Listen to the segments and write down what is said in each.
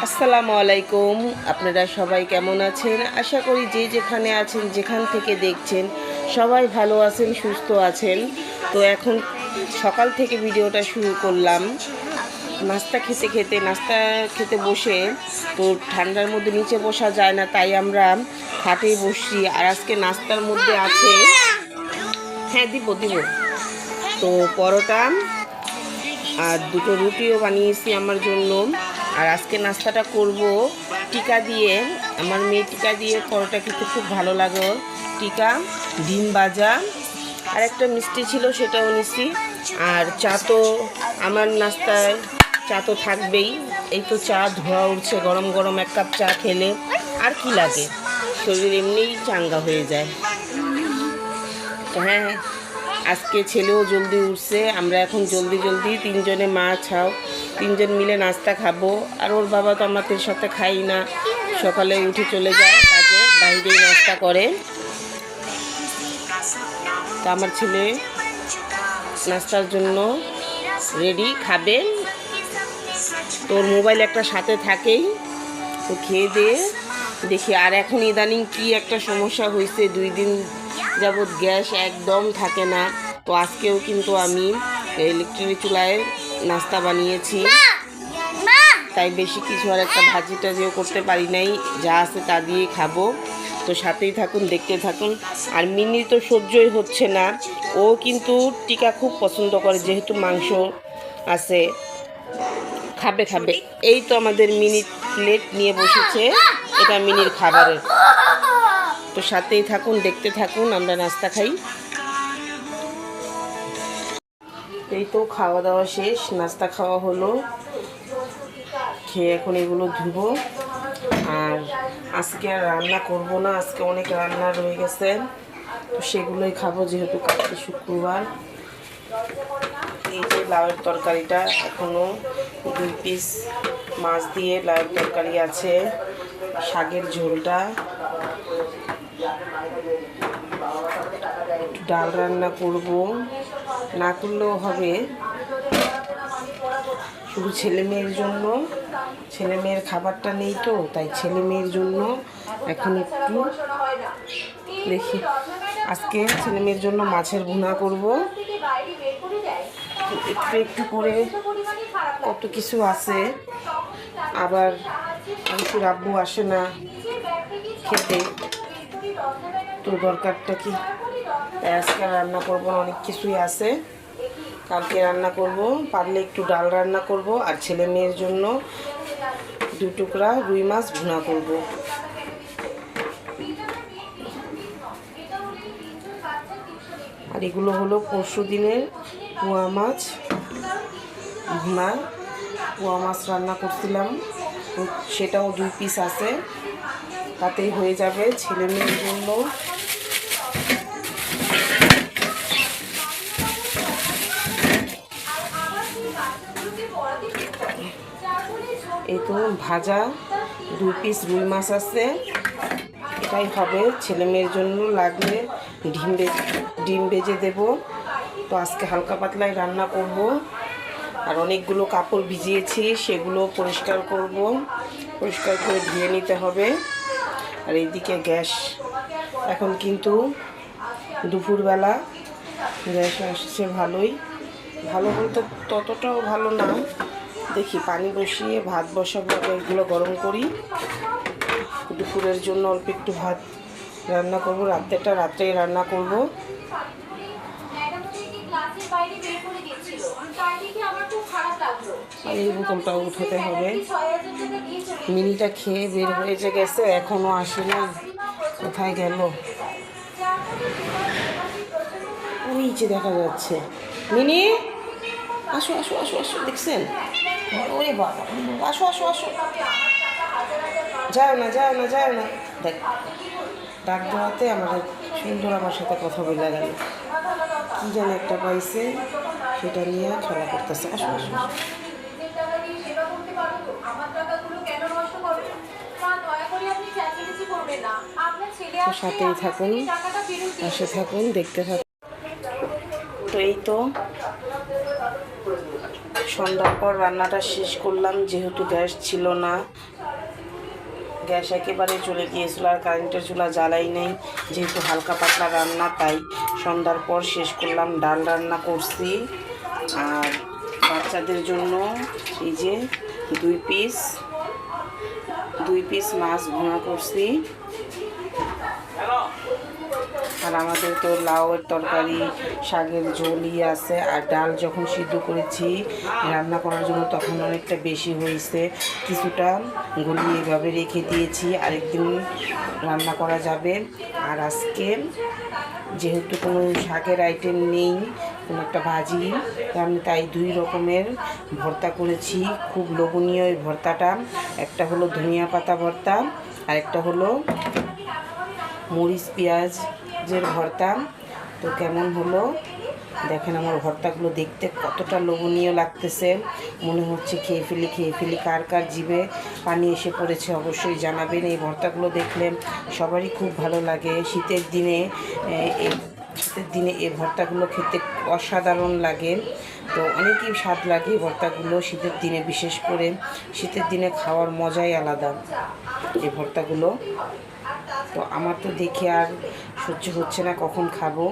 আসসালামু আলাইকুম। আপনারা সবাই কেমন আছেন? আশা করি যে যেখানে আছেন, যেখান থেকে দেখছেন, সবাই ভালো আছেন, সুস্থ আছেন। তো এখন সকাল থেকে ভিডিওটা শুরু করলাম। নাস্তা খেতে বসে, তো ঠান্ডার মধ্যে নিচে বসা যায় না, তাই আমরা খাটেই বসছি। আর আজকে নাস্তার মধ্যে আছে, হ্যাঁ দিব, তো পরোটা আর দুটো রুটিও বানিয়েছি আমার জন্য। আর আজকে নাস্তাটা করব টিকা দিয়ে। আমার মেয়ে টিকা দিয়ে পরোটা খেতে খুব ভালো লাগে। টিকা, ডিম ভাজা আর একটা মিষ্টি ছিল, সেটাও নিছি। আর চা তো আমার নাস্তায় চা তো থাকবেই। এই তো চা ধোয়া উঠছে, গরম গরম এক কাপ চা খেলে আর কি লাগে, শরীর এমনিই চাঙ্গা হয়ে যায়। হ্যাঁ, আজকে ছেলেও জলদি উঠছে। আমরা এখন জলদি তিনজনে মা ছাও তিনজন মিলে নাস্তা খাবো। আর ওর বাবা তো আমাদের সাথে খাই না, সকালে উঠে চলে যায় কাজে, বাইরেই নাস্তা করে। তো আমার ছেলে নাস্তার জন্য রেডি, খাবে। তোর মোবাইল একটা সাথে থাকেই, তো খেয়ে দিয়ে দেখি। আর এখন ইদানিং কি একটা সমস্যা হয়েছে, 2 দিন যাবৎ গ্যাস একদম থাকে না। তো আজকেও কিন্তু আমি ইলেকট্রিক চুলায় নাস্তা বানিয়েছি, তাই বেশি কিছু আর একটা ভাজি টাজিও করতে পারি নাই, যা আছে তা দিয়েই খাবো। তো সাথেই থাকুন, দেখতে থাকুন। আর মিনি তো সহ্যই হচ্ছে না, ও কিন্তু টিকা খুব পছন্দ করে, যেহেতু মাংস আছে, খাবে। এই তো আমাদের মিনি প্লেট নিয়ে বসেছে, এটা মিনির খাবারের। তো সাথেই থাকুন, দেখতে থাকুন, আমরা নাস্তা খাই। এই তো খাওয়া দাওয়া শেষ, নাস্তা খাওয়া হলো, খেয়ে এখন এগুলো ধুবো। আর আজকে আর রান্না করব না, আজকে অনেক রান্না রয়ে গেছে, তো সেগুলোই খাবো, যেহেতু কালকে শুক্রবার। এই যে লাউয়ের তরকারিটা, এখনও 2 পিস মাছ দিয়ে লাউয়ের তরকারি আছে, শাকের ঝোলটা, ডাল রান্না করব, না করলেও হবে, শুধু ছেলে মেয়ের জন্য। ছেলে মেয়ের খাবারটা নেই, তো তাই ছেলে মেয়ের জন্য এখন একটু দেখি। আজকে ছেলে মেয়ের জন্য মাছের ভুনা করব, একটু করে কত কিছু আছে। আবার অবশ্যই আব্বু আসে না খেতে, তো দরকারটা কি, তাই আজকে রান্না করব না, অনেক কিছুই আছে, কালকে রান্না করব। পারলে একটু ডাল রান্না করব, আর ছেলে মেয়ের জন্য 2 টুকরা রুই মাছ ভুনা করব। আর এগুলো হলো পরশু দিনের পোয়া মাছ ভুনা, পোয়া মাছ রান্না করছিলাম, সেটাও 2 পিস আছে, তাতেই হয়ে যাবে ছেলে মেয়ের জন্য। এই তো ভাজা 2 পিস রুই মাছ আছে, এটাই হবে ছেলে মেয়ের জন্য। লাগলে ডিম ভেজে দেব। তো আজকে হালকা পাতলাই রান্না করব। আর অনেকগুলো কাপড় ভিজিয়েছি, সেগুলো পরিষ্কার করব, পরিষ্কার করে ধুয়ে নিতে হবে। আর এইদিকে গ্যাস, এখন কিন্তু দুপুরবেলা গ্যাস আসছে ভালোই, ভালো বলতে ততটাও ভালো না। দেখি পানি বসিয়ে ভাত বসাবো, এগুলো গরম করি। দুপুরের জন্য অল্প একটু ভাত রান্না করব, রাত্রেই রান্না করব। আর এই বোতলটাও উঠাতে হবে। মিনিটা খেয়ে বের হয়ে গেছে, এখনও আসে না, কোথায় গেল? ওই যে দেখা যাচ্ছে মিনি, আসো, দেখছেন? ওরে বাবা, আসো, যাও না, দেখ, ডাক দেওয়াতে আমাদের সুন্দর আমার সাথে কথা বলে গেল, কি যেন একটা পাইছে, সেটা নিয়ে খেলা করতেছে। আসো, সাথেই থাকুন, পাশে থাকুন, দেখতে থাকুন। তো এই তো সন্ধ্যার পর রান্নাটা শেষ করলাম, যেহেতু গ্যাস ছিল না, গ্যাস একেবারে চলে গিয়েছিল আর কারেন্টের চুলা জ্বালাই নেই, যেহেতু হালকা পাতলা রান্না তাই সন্ধ্যার পর শেষ করলাম। ডাল রান্না করছি আর বাচ্চাদের জন্য এই যে দুই পিস মাছ ভুনা করছি। আর আমাদের তো লাউয়ের তরকারি, শাকের ঝোলই আছে। আর ডাল যখন সিদ্ধ করেছি রান্না করার জন্য তখন অনেকটা বেশি হয়েছে, কিছুটা গলিয়ে এভাবে রেখে দিয়েছি, আরেকদিন রান্না করা যাবে। আর আজকে যেহেতু কোনো শাকের আইটেম নেই, কোনো একটা ভাজি, আমি তাই 2 রকমের ভর্তা করেছি। খুব লোভনীয় এই ভর্তাটা, একটা হলো ধনিয়া পাতা ভর্তা আর একটা হলো মরিচ পেঁয়াজের ভর্তা। তো কেমন হলো দেখেন, আমার ভর্তাগুলো দেখতে কতটা লোভনীয় লাগতেছে, মনে হচ্ছে খেয়ে ফেলি। কার কার জিভে পানি এসে পড়েছে অবশ্যই জানাবেন। এই ভর্তাগুলো দেখলে সবারই খুব ভালো লাগে। শীতের দিনে এই ভর্তাগুলো খেতে অসাধারণ লাগে। তো অনেকই স্বাদ লাগে এই ভর্তাগুলো শীতের দিনে, বিশেষ করে শীতের দিনে খাওয়ার মজাই আলাদা এই ভর্তাগুলো। তো আমার তো দেখে আর সহ্য হচ্ছে না, কখন খাবো,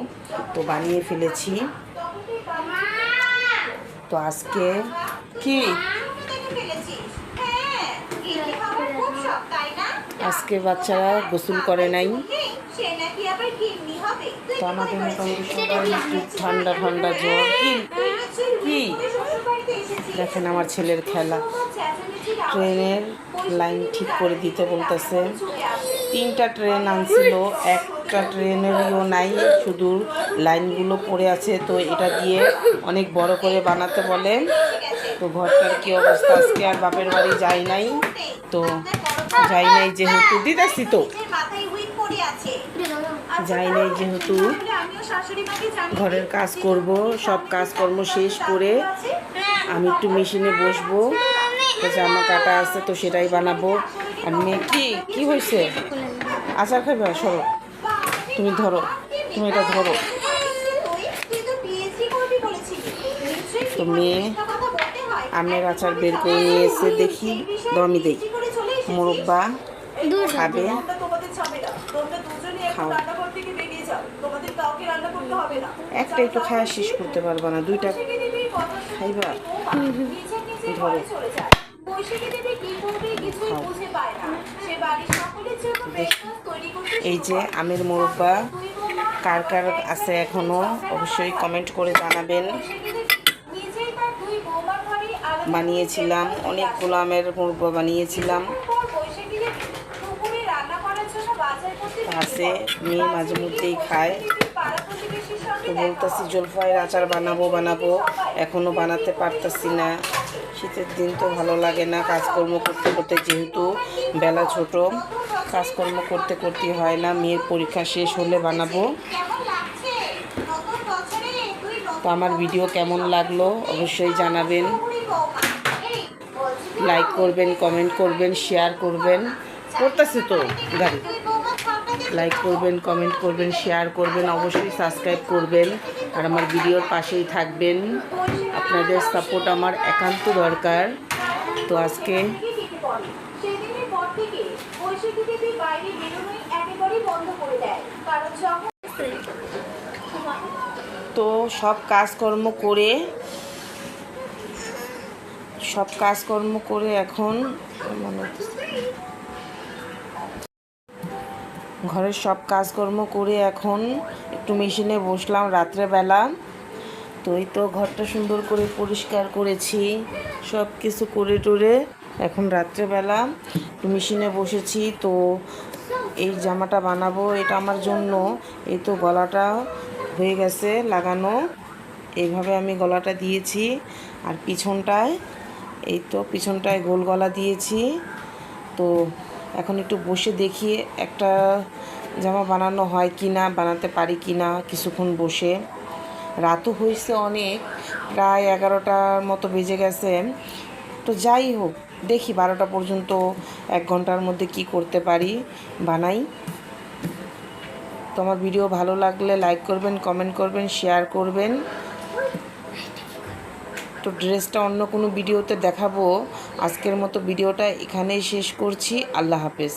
তো বানিয়ে ফেলেছি। তো আজকে আজকে বাচ্চারা গোসল করে নাই, তো আমাদের মোটামুটি সবাই একটু ঠান্ডা জ্বর। কি দেখেন আমার ছেলের খেলা, ট্রেনের লাইন ঠিক করে দিতে বলতেছে। 3টা ট্রেন আনছিল, একটা ট্রেনেরও নাই, শুধু লাইনগুলো পড়ে আছে। তো এটা দিয়ে অনেক বড় করে বানাতে বলে। তো ঘরটার কি অবস্থা, আজকে আর বাপের বাড়ি যাই নাই যেহেতু দিদাসি তো যেহেতু ঘরের কাজ করব, সব কাজকর্ম শেষ করে আমি একটু মেশিনে বসবো, জামা কাটা আছে তো সেটাই বানাবো। আর মেয়ে কি হয়েছে, আচার খাবে? সরো, তুমি এটা ধরো। তো মেয়ে আমের আচার বের করে নিয়ে এসে দেখি, দমই দেই, মোরব্বা খাবে, খাও। একটা একটু খাওয়া শেষ করতে পারবা না, 2টা খাইবা, ধরো এই যে আমের মোরব্বা কার কার আছে এখনো অবশ্যই কমেন্ট করে জানাবেন। বানিয়েছিলাম অনেকগুলো আমের মোরব্বা বানিয়েছিলাম, আছে মেয়ে মাঝে মধ্যেই খায়। তো বলতেছি জলফাইয়ের আচার বানাবো, এখনও বানাতে পারতেছি না। শীতের দিন তো ভালো লাগে না, কাজকর্ম করতে যেহেতু বেলা ছোট, কাজকর্ম করতে হয় না। মেয়ের পরীক্ষা শেষ হলে বানাবো। তো আমার ভিডিও কেমন লাগলো অবশ্যই জানাবেন, লাইক করবেন, কমেন্ট করবেন, শেয়ার করবেন। করতেছি তো গাড়ি, লাইক করবেন, কমেন্ট করবেন, শেয়ার করবেন, অবশ্যই সাবস্ক্রাইব করবেন আর আমার ভিডিওর পাশেই থাকবেন। আপনাদের সাপোর্ট আমার একান্ত দরকার। তো আজকে তো সব কাজকর্ম করে এখন ঘরের সব কাজকর্ম করে এখন একটু মেশিনে বসলাম রাত্রেবেলা। তো এই তো ঘরটা সুন্দর করে পরিষ্কার করেছি, সব কিছু করে টরে এখন রাত্রেবেলা একটু মেশিনে বসেছি। তো এই জামাটা বানাবো, এটা আমার জন্য। এই তো গলাটা হয়ে গেছে লাগানো, এইভাবে আমি গলাটা দিয়েছি। আর পিছনটায় গোল গলা দিয়েছি। তো এখন একটু বসে দেখি একটা জামা বানানো হয় কি না, বানাতে পারি কি না, কিছুক্ষণ বসে। রাতও হয়েছে অনেক, প্রায় 11টার মতো বেজে গেছে। তো যাই হোক, দেখি 12টা পর্যন্ত 1 ঘন্টার মধ্যে কি করতে পারি বানাই। তো আমার ভিডিও ভালো লাগলে লাইক করবেন, কমেন্ট করবেন, শেয়ার করবেন। তো ড্রেসটা অন্য কোনো ভিডিওতে দেখাবো। আজকের মতো ভিডিওটা এখানেই শেষ করছি। আল্লাহ হাফেজ।